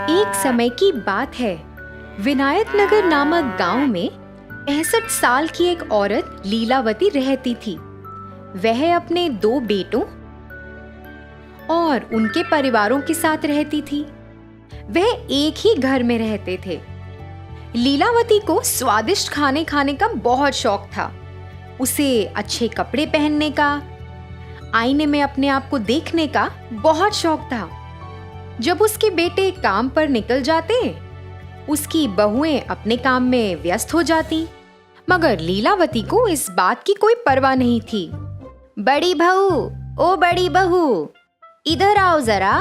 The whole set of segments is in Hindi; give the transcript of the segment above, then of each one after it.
एक समय की बात है। विनायक नगर नामक गांव में 65 साल की एक औरत लीलावती रहती थी। वह अपने 2 बेटों और उनके परिवारों के साथ रहती थी। वह एक ही घर में रहते थे। लीलावती को स्वादिष्ट खाने खाने का बहुत शौक था। उसे अच्छे कपड़े पहनने का, आईने में अपने आप को देखने का बहुत शौक था। जब उसके बेटे काम पर निकल जाते, उसकी बहुएं अपने काम में व्यस्त हो जाती, मगर लीलावती को इस बात की कोई परवाह नहीं थी। बड़ी बहू, ओ बड़ी बहू, इधर आओ जरा।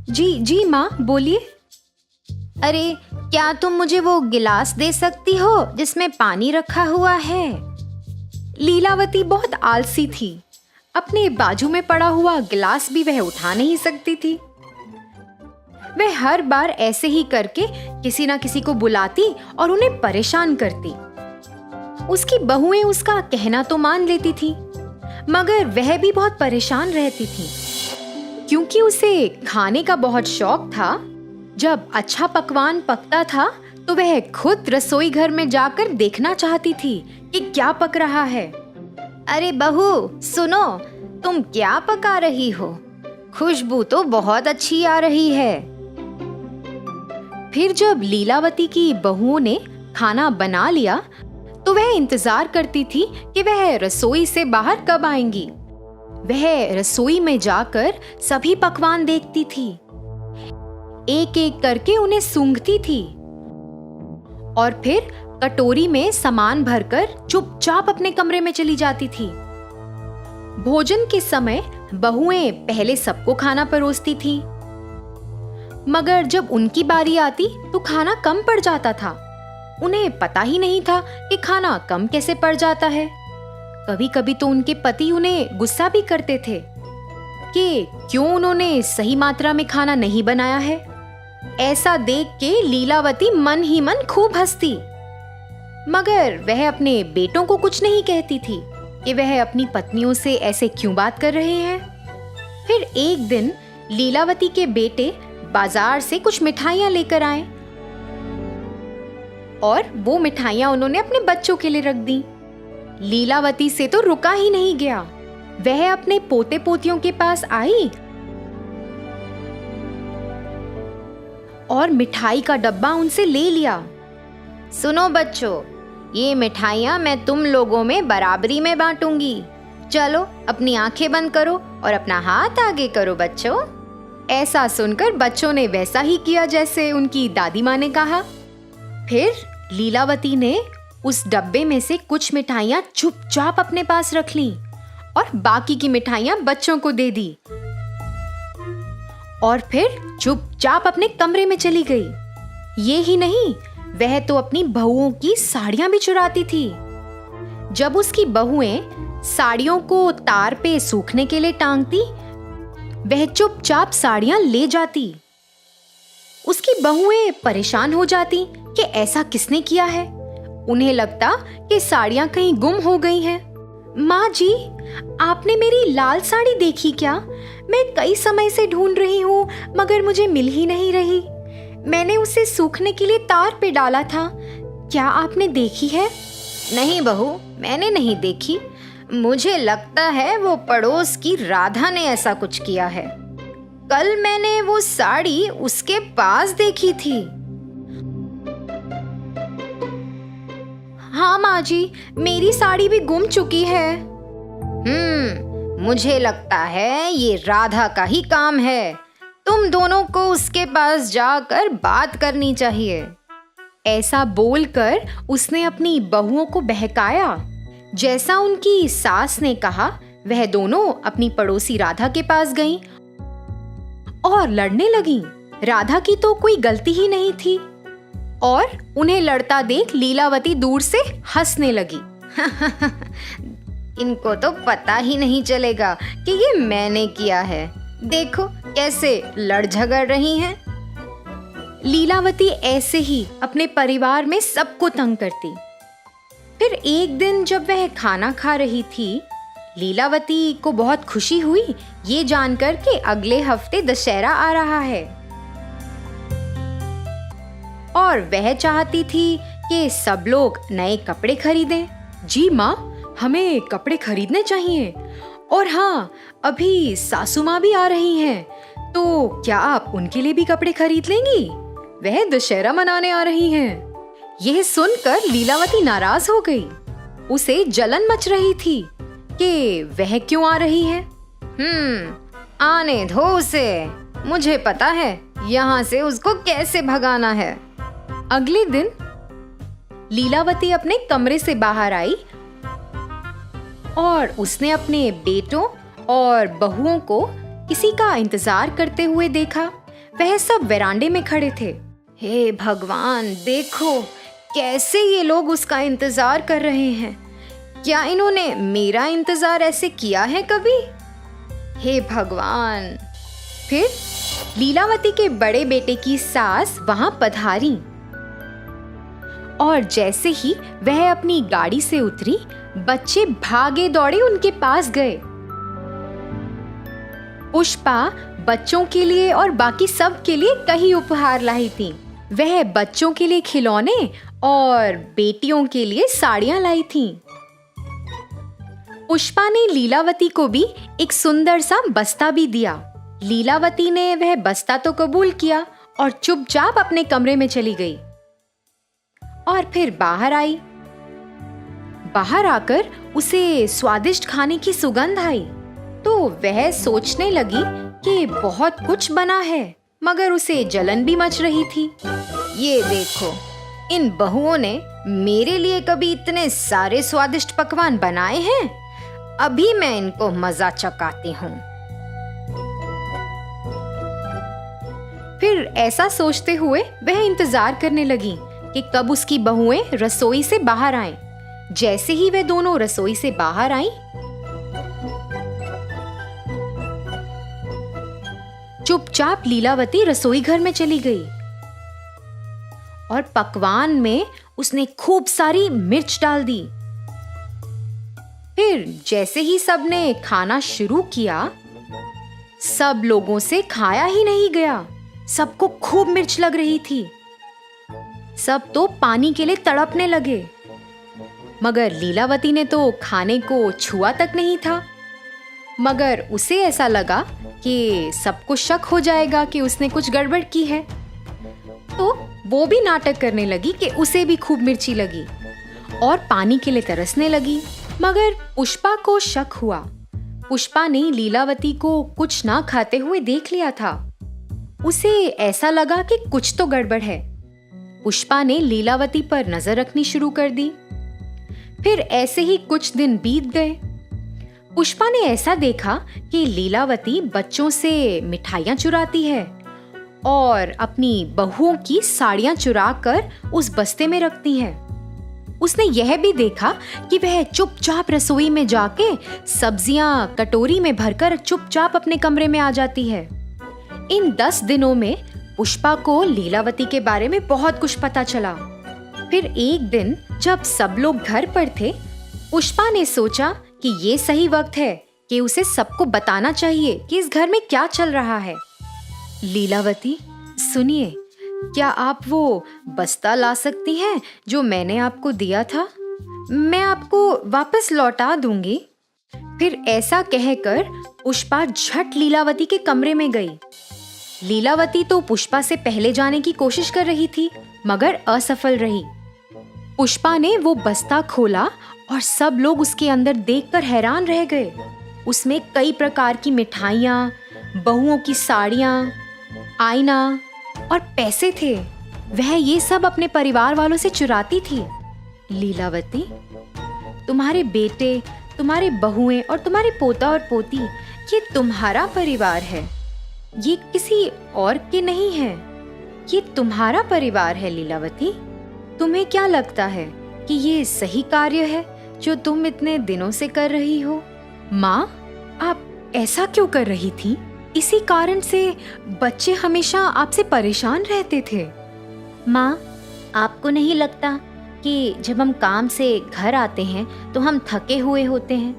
जी माँ, बोलिए। अरे, क्या तुम मुझे वो गिलास दे सकती हो जिसमें पानी रखा हुआ है? लीलावती बहुत आलसी थी। अपने बाजू में पड़ा हुआ गिलास भी वह उठा नहीं सकती थी। वह हर बार ऐसे ही करके किसी ना किसी को बुलाती और उन्हें परेशान करती। उसकी बहुएं उसका कहना तो मान लेती थी, मगर वह भी बहुत परेशान रहती थी, क्योंकि उसे खाने का बहुत शौक था। जब अच्छा पकवान पकता था तो वह खुद रसोई घर में जाकर देखना चाहती थी कि क्या पक रहा है। अरे बहू, सुनो, तुम क्या पका रही हो? खुशबू तो बहुत अच्छी आ रही है। फिर जब लीलावती की बहुओं ने खाना बना लिया तो वह इंतजार करती थी कि वह रसोई से बाहर कब आएंगी। वह रसोई में जाकर सभी पकवान देखती थी, एक एक करके उन्हें सूंघती थी और फिर कटोरी में सामान भरकर चुपचाप अपने कमरे में चली जाती थी। भोजन के समय बहुएं पहले सबको खाना परोसती थी, मगर जब उनकी बारी आती तो खाना कम पड़ जाता था। उन्हें पता ही नहीं था कि खाना कम कैसे पड़ जाता है। कभी कभी तो उनके पति उन्हें गुस्सा भी करते थे कि क्यों उन्होंने सही मात्रा में खाना नहीं बनाया है। ऐसा देख के लीलावती मन ही मन खूब हंसती, मगर वह अपने बेटों को कुछ नहीं कहती थी कि वह अपनी पत्नियों से ऐसे क्यों बात कर रहे हैं। फिर एक दिन लीलावती के बेटे बाजार से कुछ मिठाइयां लेकर आए और वो मिठाइयां उन्होंने अपने बच्चों के लिए रख दी। लीलावती से तो रुका ही नहीं गया। वह अपने पोते पोतियों के पास आई और मिठाई का डब्बा उनसे ले लिया। सुनो बच्चों, ये मिठाइयां मैं तुम लोगों में बराबरी में बांटूंगी। चलो अपनी आंखें बंद करो और अपना हाथ आगे करो बच्चों। ऐसा सुनकर बच्चों ने वैसा ही किया जैसे उनकी दादी माँ ने कहा। फिर लीलावती ने उस डब्बे में से कुछ मिठाइयां चुपचाप अपने पास रख लीं और बाकी की मिठाइयां बच्चों को दे दी और फिर चुपचाप अपने कमरे में चली गई। ये ही नहीं, वह तो अपनी बहुओं की साड़ियां भी चुराती थी। जब उसकी बहुएं साड़ियों को तार पे सूखने के लिए टांगती, वह चुपचाप साड़ियां ले जाती। उसकी बहुएं परेशान हो जाती कि ऐसा किसने किया है। उन्हें लगता कि साड़ियां कहीं गुम हो गई हैं। माँ जी, आपने मेरी लाल साड़ी देखी क्या? मैं कई समय से ढूंढ रही हूँ, मगर मुझे मिल ही नहीं रही। मैंने उसे सूखने के लिए तार पे डाला था। क्या आपने देखी है? नहीं बहू, मैंने नहीं देखी। मुझे लगता है वो पड़ोस की राधा ने ऐसा कुछ किया है। कल मैंने वो साड़ी उसके पास देखी थी। हाँ माँ जी, मेरी साड़ी भी गुम चुकी है। मुझे लगता है ये राधा का ही काम है। तुम दोनों को उसके पास जाकर बात करनी चाहिए। ऐसा बोलकर उसने अपनी बहुओं को बहकाया। जैसा उनकी सास ने कहा, वह दोनों अपनी पड़ोसी राधा के पास गईं और लड़ने लगीं। राधा की तो कोई गलती ही नहीं थी और उन्हें लड़ता देख लीलावती दूर से हंसने लगी। इनको तो पता ही नहीं चलेगा कि ये मैंने किया है। देखो कैसे लड़ झगड़ रही हैं। लीलावती ऐसे ही अपने परिवार में सबको तंग करती। फिर एक दिन जब वह खाना खा रही थी, लीलावती को बहुत खुशी हुई ये जानकर कि अगले हफ्ते दशहरा आ रहा है। और वह चाहती थी कि सब लोग नए कपड़े खरीदें। जी माँ, हमें कपड़े खरीदने चाहिए। और हाँ, अभी सासू माँ भी आ रही हैं, तो क्या आप उनके लिए भी कपड़े खरीद लेंगी? वह दशहरा मनाने आ रही हैं। यह सुनकर लीलावती नाराज हो गई। उसे जलन मच रही थी कि वह क्यों आ रही है। आने दो उसे, मुझे पता है यहाँ से उसको कैसे भगाना है। अगले दिन लीलावती अपने कमरे से बाहर आई और उसने अपने बेटों और बहुओं को किसी का इंतजार करते हुए देखा। वह सब वरांडे में खड़े थे। हे भगवान, देखो कैसे ये लोग उसका इंतजार कर रहे हैं। क्या इन्होंने मेरा इंतजार ऐसे किया है कभी? हे भगवान। फिर लीलावती के बड़े बेटे की सास वहां पधारी और जैसे ही वह अपनी गाड़ी से उतरी, बच्चे भागे दौड़े उनके पास गए। पुष्पा बच्चों के लिए और बाकी सब के लिए कई उपहार लाई थी। वह बच्चों के लिए खिलौने और बेटियों के लिए साड़ियां लाई थीं। पुष्पा ने लीलावती को भी एक सुंदर सा बस्ता भी दिया। लीलावती ने वह बस्ता तो कबूल किया और चुपचाप अपने कमरे में चली गई और फिर बाहर आई। बाहर आकर उसे स्वादिष्ट खाने की सुगंध आई, तो वह सोचने लगी कि बहुत कुछ बना है, मगर उसे जलन भी मच रही थी। ये देखो, इन बहुओं ने मेरे लिए कभी इतने सारे स्वादिष्ट पकवान बनाए हैं। अभी मैं इनको मजा चखाती हूँ। फिर ऐसा सोचते हुए वह इंतजार करने लगी कि कब उसकी बहुएं रसोई से बाहर आएं। जैसे ही वे दोनों रसोई से बाहर आईं, चुपचाप लीलावती रसोई घर में चली गई और पकवान में उसने खूब सारी मिर्च डाल दी। फिर जैसे ही सबने खाना शुरू किया, सब लोगों से खाया ही नहीं गया। सबको खूब मिर्च लग रही थी। सब तो पानी के लिए तड़पने लगे, मगर लीलावती ने तो खाने को छुआ तक नहीं था। मगर उसे ऐसा लगा कि सबको शक हो जाएगा कि उसने कुछ गड़बड़ की है, तो वो भी नाटक करने लगी कि उसे भी खूब मिर्ची लगी और पानी के लिए तरसने लगी। मगर पुष्पा को शक हुआ। पुष्पा ने लीलावती को कुछ ना खाते हुए देख लिया था। उसे ऐसा लगा कि कुछ तो गड़बड़ है। पुष्पा ने लीलावती पर नजर रखनी शुरू कर दी। फिर ऐसे ही कुछ दिन बीत गए। पुष्पा ने ऐसा देखा कि लीलावती बच्चों से मिठाइयां चुराती है और अपनी बहुओं की साड़ियां चुराकर उस बस्ते में रखती है। उसने यह भी देखा कि वह चुपचाप रसोई में जाके सब्जियां कटोरी में भरकर चुपचाप अपने कमरे में आ जाती है। इन 10 दिनों में पुष्पा को लीलावती के बारे में बहुत कुछ पता चला। फिर एक दिन जब सब लोग घर पर थे, पुष्पा ने सोचा कि ये सही वक्त है कि उसे सबको बताना चाहिए कि इस घर में क्या चल रहा है। लीलावती, सुनिए, क्या आप वो बस्ता ला सकती हैं जो मैंने आपको दिया था? मैं आपको वापस लौटा दूंगी। फिर ऐसा कहकर पुष्पा झट लीलावती के कमरे में गई। लीलावती तो पुष्पा से पहले जाने की कोशिश कर रही थी, मगर असफल रही। पुष्पा ने वो बस्ता खोला और सब लोग उसके अंदर देखकर हैरान रह गए। उसमें कई प्रकार की मिठाइयाँ, बहुओं की साड़ियाँ, आईना और पैसे थे। वह ये सब अपने परिवार वालों से चुराती थी। लीलावती, तुम्हारे बेटे, तुम्हारे बहुएं और तुम्हारे पोता और पोती, ये तुम्हारा परिवार है, ये किसी और के नहीं है। ये तुम्हारा परिवार है लीलावती। तुम्हें क्या लगता है कि ये सही कार्य है जो तुम इतने दिनों से कर रही हो? माँ, आप ऐसा क्यों कर रही थी? इसी कारण से बच्चे हमेशा आपसे परेशान रहते थे। माँ, आपको नहीं लगता कि जब हम काम से घर आते हैं तो हम थके हुए होते हैं,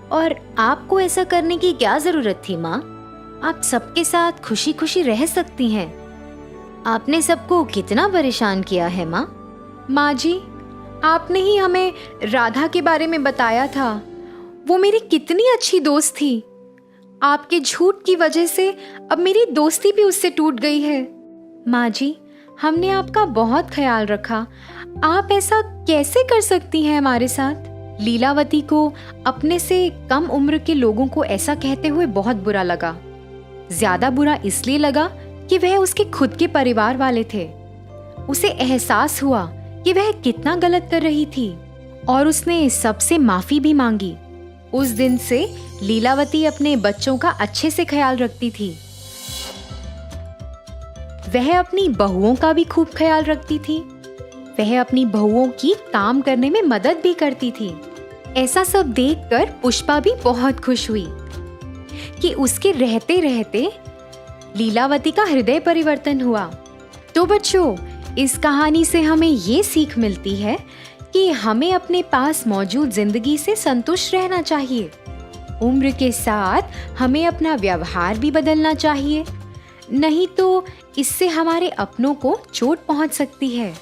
और आपको ऐसा करने की क्या जरूरत थी? माँ, आप सबके साथ खुशी खुशी रह सकती हैं। आपने सबको कितना परेशान किया है माँ। माँ जी, आपने ही हमें राधा के बारे में बताया था। वो मेरी कितनी अच्छी दोस्त थी। आपके झूठ की वजह से अब मेरी दोस्ती भी उससे टूट गई है। माँ जी, हमने आपका बहुत ख्याल रखा, आप ऐसा कैसे कर सकती हैं हमारे साथ? लीलावती को अपने से कम उम्र के लोगों को ऐसा कहते हुए बहुत बुरा लगा। ज्यादा बुरा इसलिए लगा कि वह उसके खुद के परिवार वाले थे। उसे एहसास हुआ कि वह कितना गलत कर रही थी और उसने सबसे माफी भी मांगी। उस दिन से लीलावती अपने बच्चों का अच्छे से ख्याल रखती थी। वह अपनी बहुओं का भी खूब ख्याल रखती थी। वह अपनी बहुओं की काम करने में मदद भी करती थी। ऐसा सब देखकर पुष्पा भी बहुत खुश हुई कि उसके रहते रहते लीलावती का हृदय परिवर्तन हुआ। तो बच्चों, इस कहानी से हमें ये सीख मिलती है कि हमें अपने पास मौजूद जिंदगी से संतुष्ट रहना चाहिए। उम्र के साथ हमें अपना व्यवहार भी बदलना चाहिए, नहीं तो इससे हमारे अपनों को चोट पहुंच सकती है।